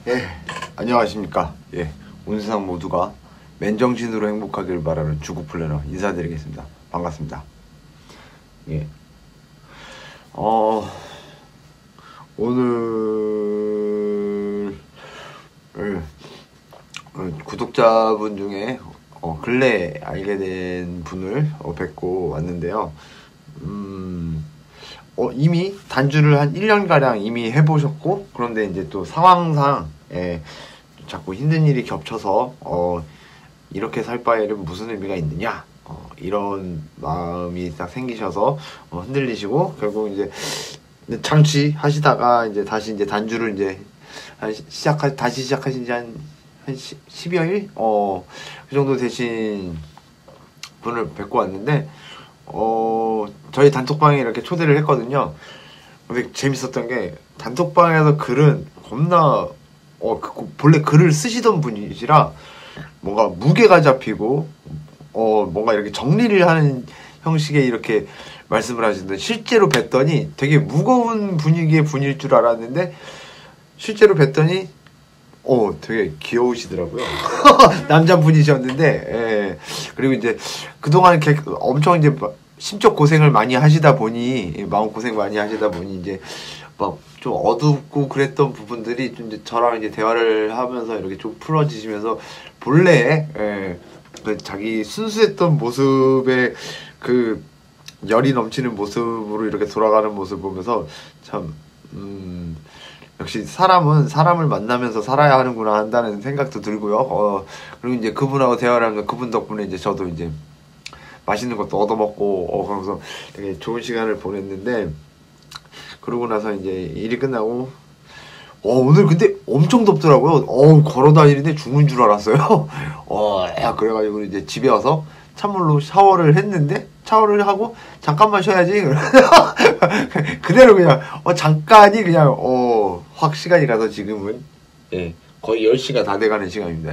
예, 안녕하십니까. 예, 온 세상 모두가 맨정신으로 행복하길 바라는 주구 플래너 인사드리겠습니다. 반갑습니다. 예, 오늘 구독자분 중에 근래 알게 된 분을 뵙고 왔는데요. 이미 단주를 한 1년가량 이미 해보셨고, 그런데 이제 또 상황상 자꾸 힘든 일이 겹쳐서 이렇게 살 바에는 무슨 의미가 있느냐, 이런 마음이 딱 생기셔서 흔들리시고, 결국 이제 장취하시다가 이제 다시 이제 단주를 이제 다시 시작하신 지 한 10여일? 그 정도 되신 분을 뵙고 왔는데, 저희 단톡방에 이렇게 초대를 했거든요. 근데 재밌었던 게, 단톡방에서 글은 겁나, 본래 글을 쓰시던 분이시라, 뭔가 무게가 잡히고, 뭔가 이렇게 정리를 하는 형식의 이렇게 말씀을 하시는데, 실제로 뵀더니 되게 무거운 분위기의 분일 줄 알았는데, 실제로 뵀더니, 되게 귀여우시더라고요. 남자분이셨는데, 예. 그리고 이제, 그동안 엄청 이제, 심적 고생을 많이 하시다 보니, 마음고생 많이 하시다 보니, 이제, 막, 좀 어둡고 그랬던 부분들이 좀 이제 저랑 이제 대화를 하면서 이렇게 좀 풀어지시면서, 본래, 자기 순수했던 모습에 그, 열이 넘치는 모습으로 이렇게 돌아가는 모습을 보면서, 참, 역시 사람은 사람을 만나면서 살아야 하는구나 한다는 생각도 들고요. 그리고 이제 그분하고 대화를 하면서 그분 덕분에 이제 저도 이제 맛있는 것도 얻어먹고, 그러면서 되게 좋은 시간을 보냈는데, 그러고 나서 이제 일이 끝나고, 오늘 근데 엄청 덥더라고요. 걸어 다니는데 죽는 줄 알았어요. 그래가지고 이제 집에 와서 찬물로 샤워를 했는데, 샤워를 하고 잠깐만 쉬어야지. 그대로 그냥 잠깐이 그냥 확 시간이 가서 지금은 거의 10시가 다 돼가는 시간입니다.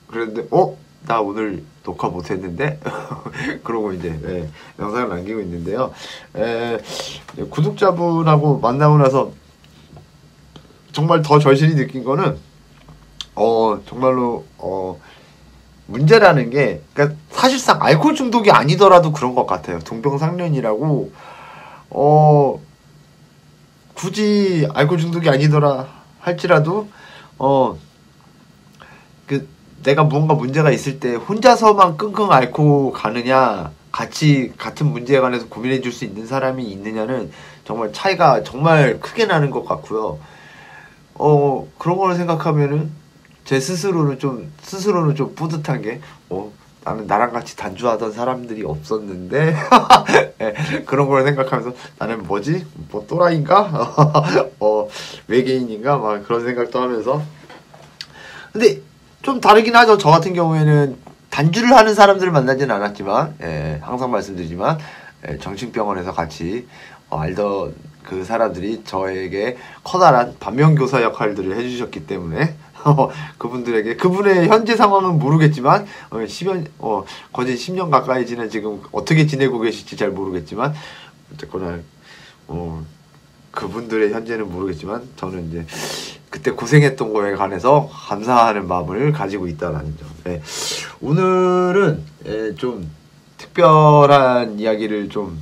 그런데 나 오늘 녹화 못했는데 그러고 이제 영상을 남기고 있는데요. 구독자분하고 만나고 나서 정말 더 절실히 느낀 거는 정말로 문제라는 게, 그러니까 사실상 알코올 중독이 아니더라도 그런 것 같아요. 동병상련이라고, 굳이 알코올 중독이 아니더라 할지라도, 내가 무언가 문제가 있을 때 혼자서만 끙끙 앓고 가느냐, 같은 문제에 관해서 고민해 줄 수 있는 사람이 있느냐는 정말 차이가 정말 크게 나는 것 같고요. 그런 거를 생각하면은, 제 스스로는 좀 뿌듯한 게, 나는 나랑 같이 단주하던 사람들이 없었는데, 그런 걸 생각하면서, 나는 뭐지? 또라이인가? 외계인인가? 막 그런 생각도 하면서. 근데, 좀 다르긴 하죠. 저 같은 경우에는, 단주를 하는 사람들을 만나진 않았지만, 항상 말씀드리지만, 정신병원에서 같이, 알던 그 사람들이 저에게 커다란 반면교사 역할들을 해주셨기 때문에, 그분의 현재 상황은 모르겠지만, 거진 10년 가까이 지난 지금 어떻게 지내고 계실지 잘 모르겠지만, 어쨌거나, 그분들의 현재는 모르겠지만, 저는 이제, 그때 고생했던 거에 관해서 감사하는 마음을 가지고 있다라는 점. 오늘은, 좀, 특별한 이야기를 좀,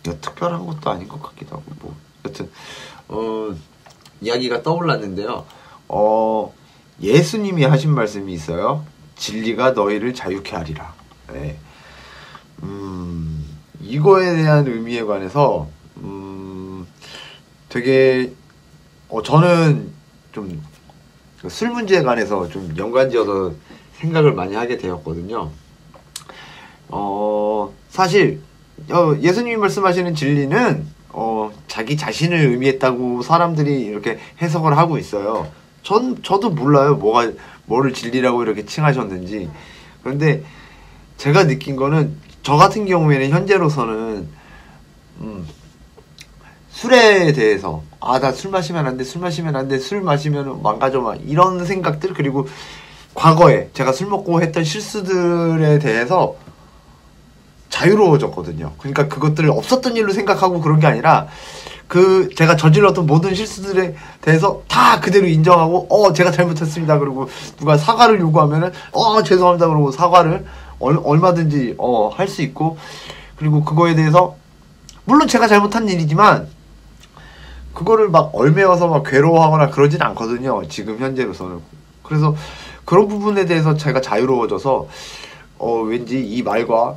특별한 것도 아닌 것 같기도 하고, 여튼, 이야기가 떠올랐는데요. 예수님이 하신 말씀이 있어요. 진리가 너희를 자유케 하리라. 이거에 대한 의미에 관해서, 되게, 저는 좀, 술 문제에 관해서 좀 연관지어서 생각을 많이 하게 되었거든요. 사실, 예수님이 말씀하시는 진리는, 자기 자신을 의미했다고 사람들이 이렇게 해석을 하고 있어요. 저도 몰라요. 뭐를 진리라고 이렇게 칭하셨는지. 그런데 제가 느낀 거는, 저 같은 경우에는 현재로서는, 술에 대해서, 나 술 마시면 안 돼, 술 마시면 망가져, 막 이런 생각들, 그리고 과거에 제가 술 먹고 했던 실수들에 대해서 자유로워졌거든요. 그러니까 그것들을 없었던 일로 생각하고 그런 게 아니라, 제가 저질렀던 모든 실수들에 대해서 다 그대로 인정하고, 제가 잘못했습니다. 그리고 누가 사과를 요구하면은, 죄송합니다. 그러고 사과를 얼마든지, 할 수 있고, 그리고 그거에 대해서, 물론 제가 잘못한 일이지만, 그거를 막 얼매어서 막 괴로워하거나 그러진 않거든요. 지금 현재로서는. 그래서 그런 부분에 대해서 제가 자유로워져서, 왠지 이 말과,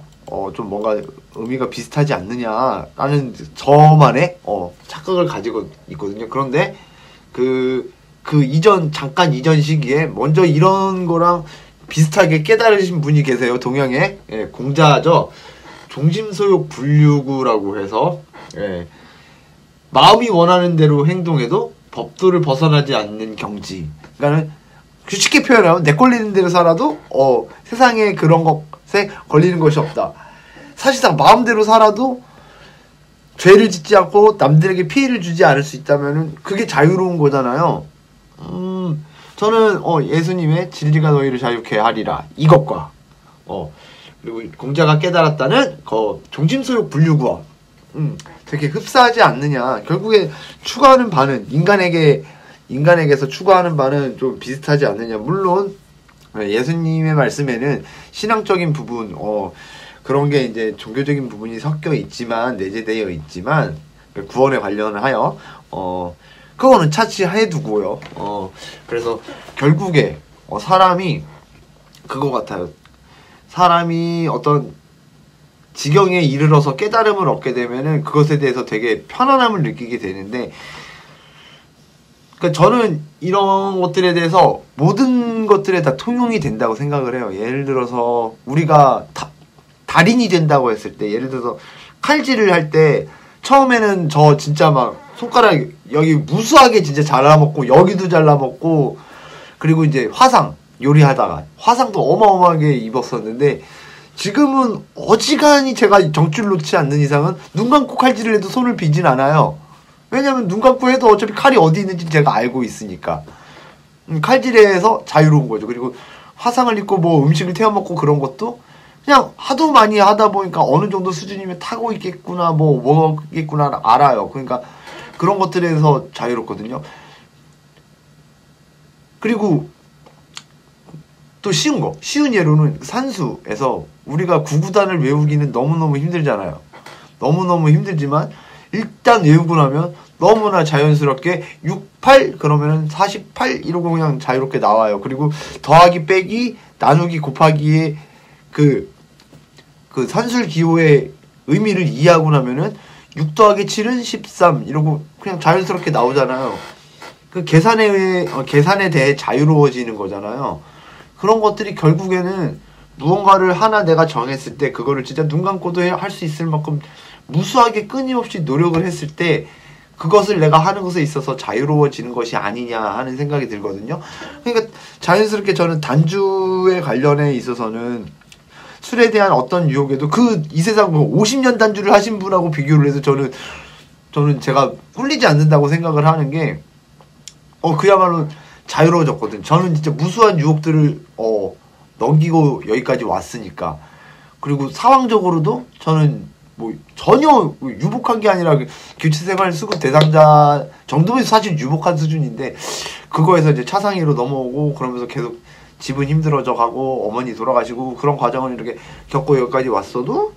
좀 뭔가 의미가 비슷하지 않느냐라는 저만의 착각을 가지고 있거든요. 그런데 잠깐 이전 시기에 먼저 이런 거랑 비슷하게 깨달으신 분이 계세요. 동양에. 예, 공자죠. 종심소욕 불유구라고 해서, 예, 마음이 원하는 대로 행동해도 법도를 벗어나지 않는 경지. 그러니까는 쉽게 표현하면 내 걸리는 대로 살아도 세상에 그런 것에 걸리는 것이 없다. 사실상 마음대로 살아도 죄를 짓지 않고 남들에게 피해를 주지 않을 수 있다면은 그게 자유로운 거잖아요. 저는 예수님의 진리가 너희를 자유케 하리라 이것과 그리고 공자가 깨달았다는 종심소욕 분류구와 되게 흡사하지 않느냐. 결국에 추구하는 바는 인간에게서 추구하는 바는 좀 비슷하지 않느냐. 물론 예수님의 말씀에는 신앙적인 부분 그런 게 이제 종교적인 부분이 섞여 있지만 내재되어 있지만 구원에 관련하여 그거는 차치해 두고요. 그래서 결국에 사람이 그거 같아요. 사람이 어떤 지경에 이르러서 깨달음을 얻게 되면은 그것에 대해서 되게 편안함을 느끼게 되는데, 그러니까 저는 이런 것들에 대해서 모든 것들에 다 통용이 된다고 생각을 해요. 예를 들어서 우리가 달인이 된다고 했을 때, 예를 들어서 칼질을 할 때 처음에는 저 진짜 막 손가락 여기 무수하게 진짜 잘라먹고 여기도 잘라먹고, 그리고 이제 화상 요리하다가 화상도 어마어마하게 입었었는데 지금은 어지간히 제가 정줄 놓지 않는 이상은 눈 감고 칼질을 해도 손을 비진 않아요. 왜냐면 눈 감고 해도 어차피 칼이 어디 있는지 제가 알고 있으니까. 칼질에서 자유로운 거죠. 그리고 화상을 입고 뭐 음식을 태워 먹고 그런 것도 그냥 하도 많이 하다 보니까 어느 정도 수준이면 타고 있겠구나, 뭐 먹겠구나 알아요. 그러니까 그런 것들에서 자유롭거든요. 그리고 또 쉬운 예로는 산수에서 우리가 구구단을 외우기는 너무너무 힘들잖아요. 너무너무 힘들지만 일단 외우고 나면 너무나 자연스럽게 6, 8 그러면은 48 이러고 그냥 자유롭게 나와요. 그리고 더하기 빼기 나누기 곱하기의 그 산술 기호의 의미를 이해하고 나면은 6 더하기 7은 13 이러고 그냥 자연스럽게 나오잖아요. 그 계산에 대해 자유로워지는 거잖아요. 그런 것들이 결국에는 무언가를 하나 내가 정했을 때 그거를 진짜 눈 감고도 할 수 있을 만큼 무수하게 끊임없이 노력을 했을 때 그것을 내가 하는 것에 있어서 자유로워지는 것이 아니냐 하는 생각이 들거든요. 그러니까 자연스럽게 저는 단주에 관련해 있어서는 술에 대한 어떤 유혹에도 이 세상 50년 단주를 하신 분하고 비교를 해서 저는 제가 꿀리지 않는다고 생각을 하는 게 그야말로 자유로워졌거든. 저는 진짜 무수한 유혹들을 넘기고 여기까지 왔으니까. 그리고 상황적으로도 저는 뭐 전혀 유복한 게 아니라 교체생활 수급 대상자 정도면 사실 유복한 수준인데 그거에서 이제 차상위로 넘어오고 그러면서 계속 집은 힘들어져 가고 어머니 돌아가시고 그런 과정을 이렇게 겪고 여기까지 왔어도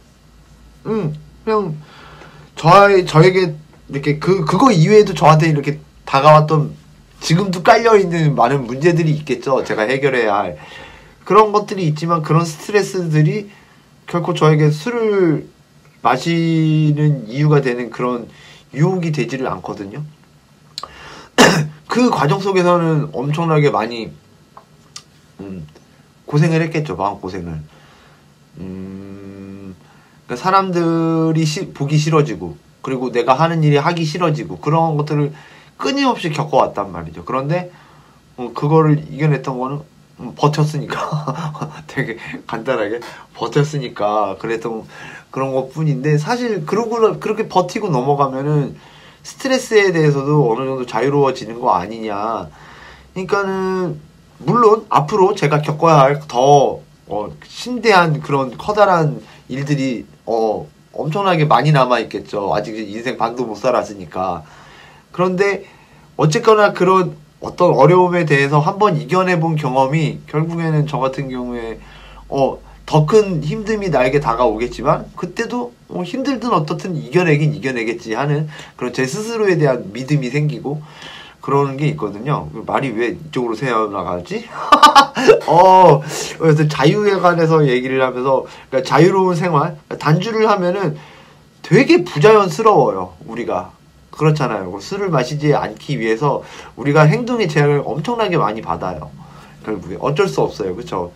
그냥 저에게 이렇게 그거 이외에도 저한테 이렇게 다가왔던 지금도 깔려있는 많은 문제들이 있겠죠. 제가 해결해야 할 그런 것들이 있지만 그런 스트레스들이 결코 저에게 술을 마시는 이유가 되는 그런 유혹이 되지를 않거든요. 그 과정 속에서는 엄청나게 많이 고생을 했겠죠. 마음고생을. 그러니까 사람들이 보기 싫어지고 그리고 내가 하는 일이 하기 싫어지고 그런 것들을 끊임없이 겪어왔단 말이죠. 그런데 그거를 이겨냈던 거는 버텼으니까 되게 간단하게 버텼으니까 그랬던 그런 것 뿐인데 사실 그렇게 버티고 넘어가면은 스트레스에 대해서도 어느 정도 자유로워지는 거 아니냐. 그러니까는 물론 앞으로 제가 겪어야 할 더 심대한 그런 커다란 일들이 엄청나게 많이 남아있겠죠. 아직 인생 반도 못 살았으니까. 그런데 어쨌거나 그런 어떤 어려움에 대해서 한번 이겨내본 경험이 결국에는 저 같은 경우에 더 큰 힘듦이 나에게 다가오겠지만 그때도 힘들든 어떻든 이겨내긴 이겨내겠지 하는 그런 제 스스로에 대한 믿음이 생기고 그러는 게 있거든요. 말이 왜 이쪽으로 새어나가지? 그래서 자유에 관해서 얘기를 하면서 그러니까 자유로운 생활, 단주를 하면은 되게 부자연스러워요. 우리가 그렇잖아요. 술을 마시지 않기 위해서 우리가 행동의 제약을 엄청나게 많이 받아요. 결국에 어쩔 수 없어요. 그렇죠?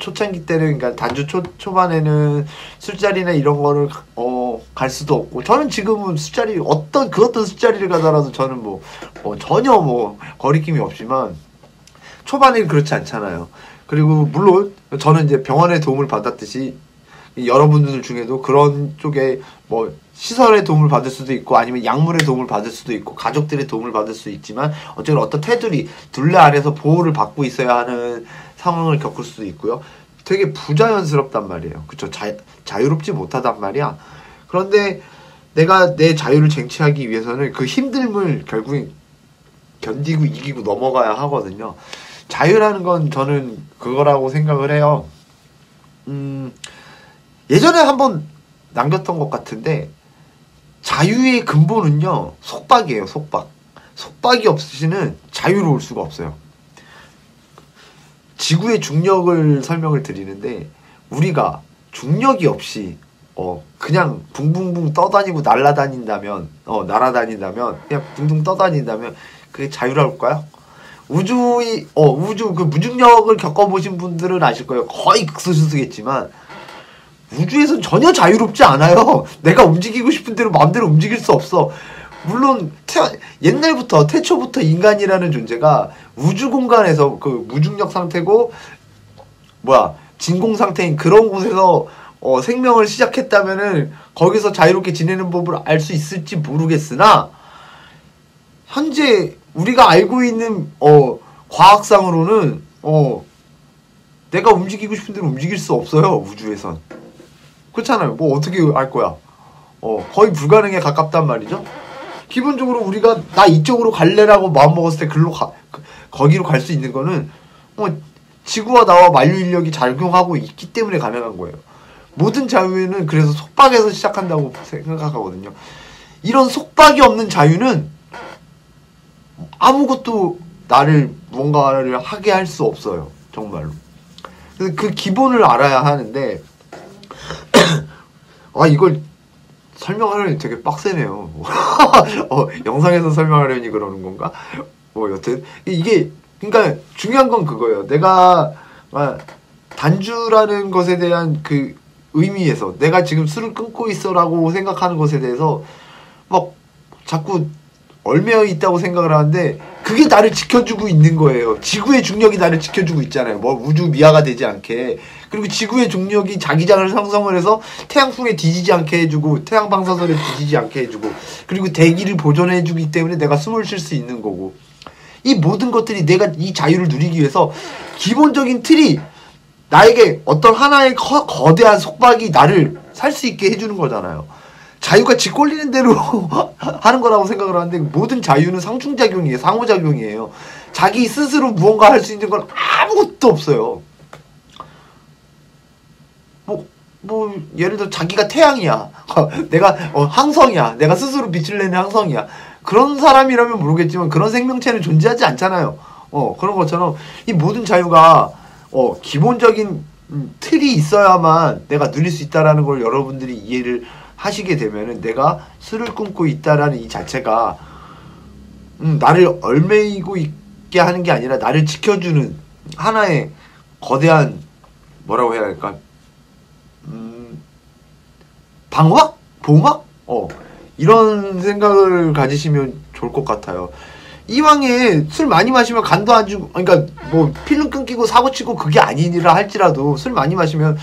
초창기 때는, 그러니까 단주 초반에는 술자리나 이런 거를, 갈 수도 없고, 저는 지금은 술자리, 그 어떤 술자리를 가더라도 저는 전혀 거리낌이 없지만, 초반에는 그렇지 않잖아요. 그리고, 물론, 저는 이제 병원의 도움을 받았듯이, 여러분들 중에도 그런 쪽에, 시설의 도움을 받을 수도 있고, 아니면 약물의 도움을 받을 수도 있고, 가족들의 도움을 받을 수 있지만, 어쨌든 어떤 테두리, 둘레 아래서 보호를 받고 있어야 하는 상황을 겪을 수도 있고요. 되게 부자연스럽단 말이에요. 그쵸? 자유롭지 못하단 말이야. 그런데 내가 내 자유를 쟁취하기 위해서는 그 힘듦을 결국엔 견디고 이기고 넘어가야 하거든요. 자유라는 건 저는 그거라고 생각을 해요. 예전에 한번 남겼던 것 같은데 자유의 근본은요, 속박이에요. 속박. 속박이 없이는 자유로울 수가 없어요. 지구의 중력을 설명을 드리는데 우리가 중력이 없이 그냥 붕붕붕 떠다니고 날아다닌다면 그냥 붕붕 떠다닌다면 그게 자유랄까요? 우주 그 무중력을 겪어보신 분들은 아실 거예요. 거의 극소수겠지만 우주에선 전혀 자유롭지 않아요. 내가 움직이고 싶은 대로 마음대로 움직일 수 없어. 물론 옛날부터 태초부터 인간이라는 존재가 우주 공간에서 그 무중력 상태고 진공 상태인 그런 곳에서 생명을 시작했다면은 거기서 자유롭게 지내는 법을 알 수 있을지 모르겠으나 현재 우리가 알고 있는 과학상으로는 내가 움직이고 싶은 대로 움직일 수 없어요. 우주에선. 그렇잖아요. 어떻게 알 거야. 거의 불가능에 가깝단 말이죠. 기본적으로 우리가 나 이쪽으로 갈래라고 마음먹었을 때 거기로 갈 수 있는 거는 지구와 나와 만류 인력이 작용하고 있기 때문에 가능한 거예요. 모든 자유는 그래서 속박에서 시작한다고 생각하거든요. 이런 속박이 없는 자유는 아무것도 나를 뭔가를 하게 할 수 없어요. 정말로. 그래서 그 기본을 알아야 하는데 이걸 설명하려니 되게 빡세네요. 영상에서 설명하려니 그러는 건가? 여튼 이게 그러니까 중요한 건 그거예요. 내가 단주라는 것에 대한 그 의미에서 내가 지금 술을 끊고 있어라고 생각하는 것에 대해서 자꾸 얽매여 있다고 생각을 하는데 그게 나를 지켜주고 있는 거예요. 지구의 중력이 나를 지켜주고 있잖아요. 우주 미아가 되지 않게. 그리고 지구의 중력이 자기장을 형성을 해서 태양풍에 뒤지지 않게 해주고 태양 방사선에 뒤지지 않게 해주고 그리고 대기를 보존해주기 때문에 내가 숨을 쉴 수 있는 거고 이 모든 것들이 내가 이 자유를 누리기 위해서 기본적인 틀이 나에게 어떤 하나의 거대한 속박이 나를 살 수 있게 해주는 거잖아요. 자유가 지 꼴리는 대로 하는 거라고 생각을 하는데 모든 자유는 상충작용이에요. 상호작용이에요. 자기 스스로 무언가 할 수 있는 건 아무것도 없어요. 예를 들어 자기가 태양이야. 내가 항성이야. 내가 스스로 빛을 내는 항성이야. 그런 사람이라면 모르겠지만 그런 생명체는 존재하지 않잖아요. 그런 것처럼 이 모든 자유가 기본적인 틀이 있어야만 내가 누릴 수 있다라는 걸 여러분들이 이해를 하시게 되면은 내가 술을 끊고 있다라는 이 자체가 나를 얽매이고 있게 하는 게 아니라 나를 지켜주는 하나의 거대한 뭐라고 해야 할까? 방어막? 보호막? 이런 생각을 가지시면 좋을 것 같아요. 이왕에 술 많이 마시면 간도 안 주고, 그러니까 필름 끊기고 사고치고 그게 아니라 할지라도 술 많이 마시면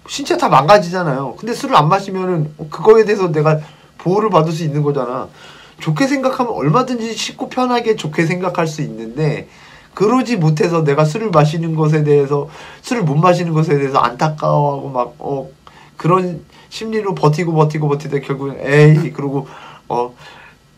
신체 다 망가지잖아요. 근데 술을 안 마시면은 그거에 대해서 내가 보호를 받을 수 있는 거잖아. 좋게 생각하면 얼마든지 쉽고 편하게 좋게 생각할 수 있는데 그러지 못해서 내가 술을 마시는 것에 대해서 술을 못 마시는 것에 대해서 안타까워하고 그런 심리로 버티다 결국엔 에이 그러고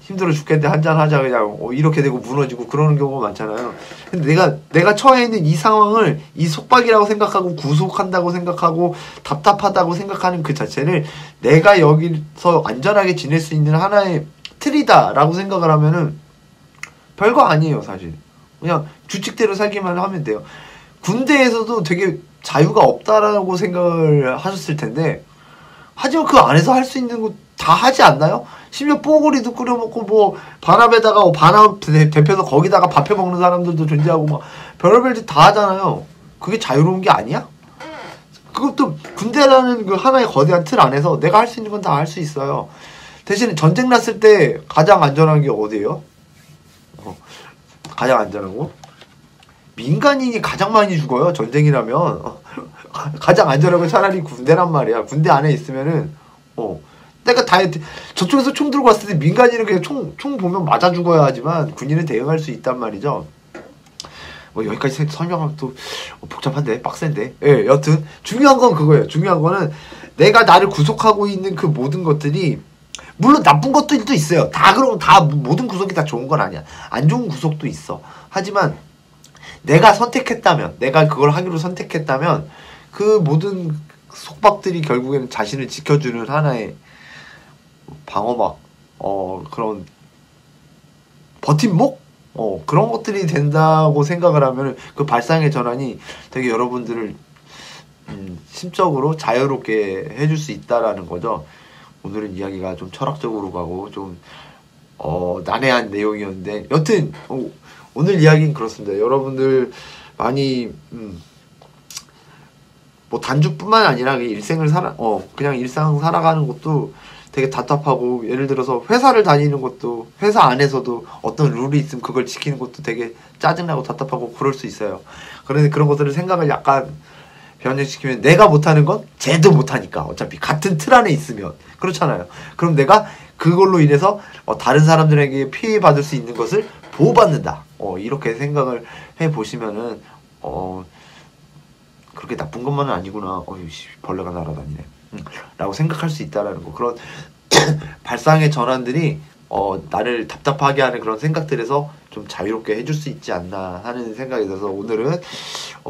힘들어 죽겠는데 한잔 하자 그냥 이렇게 되고 무너지고 그러는 경우가 많잖아요. 근데 내가 처해 있는 이 상황을 이 속박이라고 생각하고 구속한다고 생각하고 답답하다고 생각하는 그 자체를 내가 여기서 안전하게 지낼 수 있는 하나의 틀이다라고 생각을 하면은 별거 아니에요 사실. 그냥 규칙대로 살기만 하면 돼요. 군대에서도 되게 자유가 없다라고 생각을 하셨을 텐데 하지만 그 안에서 할 수 있는 거 다 하지 않나요? 심지어 뽀고리도 끓여 먹고 뭐 반합에다가 반합 대표서 거기다가 밥해 먹는 사람들도 존재하고 막 별의별 짓 다 하잖아요. 그게 자유로운 게 아니야? 그것도 군대라는 그 하나의 거대한 틀 안에서 내가 할 수 있는 건 다 할 수 있어요. 대신에 전쟁 났을 때 가장 안전한 게 어디예요? 가장 안전하고? 민간인이 가장 많이 죽어요. 전쟁이라면. 가장 안전하고 차라리 군대란 말이야. 군대 안에 있으면은 내가 다 저쪽에서 총 들고 왔을 때 민간인은 그냥 총 보면 맞아 죽어야 하지만 군인은 대응할 수 있단 말이죠. 여기까지 설명하면 또 복잡한데 빡센데. 예, 여튼 중요한 건 그거예요. 중요한 거는 내가 나를 구속하고 있는 그 모든 것들이 물론 나쁜 것들도 있어요. 그럼 모든 구속이 다 좋은 건 아니야. 안 좋은 구속도 있어. 하지만 내가 선택했다면, 내가 그걸 하기로 선택했다면 그 모든 속박들이 결국에는 자신을 지켜주는 하나의 방어막, 그런 버팀목? 그런 것들이 된다고 생각을 하면 그 발상의 전환이 되게 여러분들을 심적으로 자유롭게 해줄 수 있다라는 거죠. 오늘은 이야기가 좀 철학적으로 가고 좀 난해한 내용이었는데 여튼 오늘 이야기는 그렇습니다. 여러분들 많이 뭐 단주뿐만 아니라 그냥 일상 살아가는 것도 되게 답답하고, 예를 들어서 회사를 다니는 것도 회사 안에서도 어떤 룰이 있으면 그걸 지키는 것도 되게 짜증나고 답답하고 그럴 수 있어요. 그런데 그런 것들을 생각을 약간 변형시키면 내가 못하는 건 쟤도 못하니까 어차피 같은 틀 안에 있으면 그렇잖아요. 그럼 내가 그걸로 인해서 다른 사람들에게 피해받을 수 있는 것을 보호받는다. 이렇게 생각을 해보시면은 그렇게 나쁜 것만은 아니구나. 벌레가 날아다니네. 라고 생각할 수 있다라는 거. 그런 발상의 전환들이 나를 답답하게 하는 그런 생각들에서 좀 자유롭게 해줄 수 있지 않나 하는 생각이 들어서 오늘은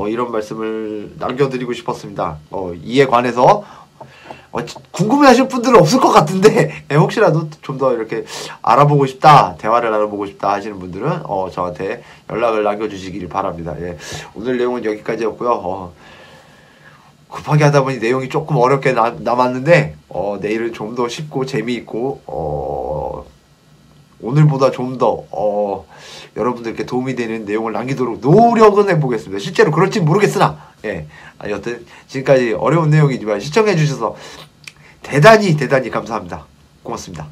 이런 말씀을 남겨드리고 싶었습니다. 이에 관해서 궁금해하실 분들은 없을 것 같은데 혹시라도 좀 더 이렇게 알아보고 싶다, 대화를 나눠보고 싶다 하시는 분들은 저한테 연락을 남겨주시길 바랍니다. 예. 오늘 내용은 여기까지였고요. 급하게 하다 보니 내용이 조금 어렵게 남았는데 내일은 좀 더 쉽고 재미있고 오늘보다 좀 더 여러분들께 도움이 되는 내용을 남기도록 노력은 해보겠습니다. 실제로 그럴지 모르겠으나 여튼 지금까지 어려운 내용이지만 시청해 주셔서 대단히 감사합니다. 고맙습니다.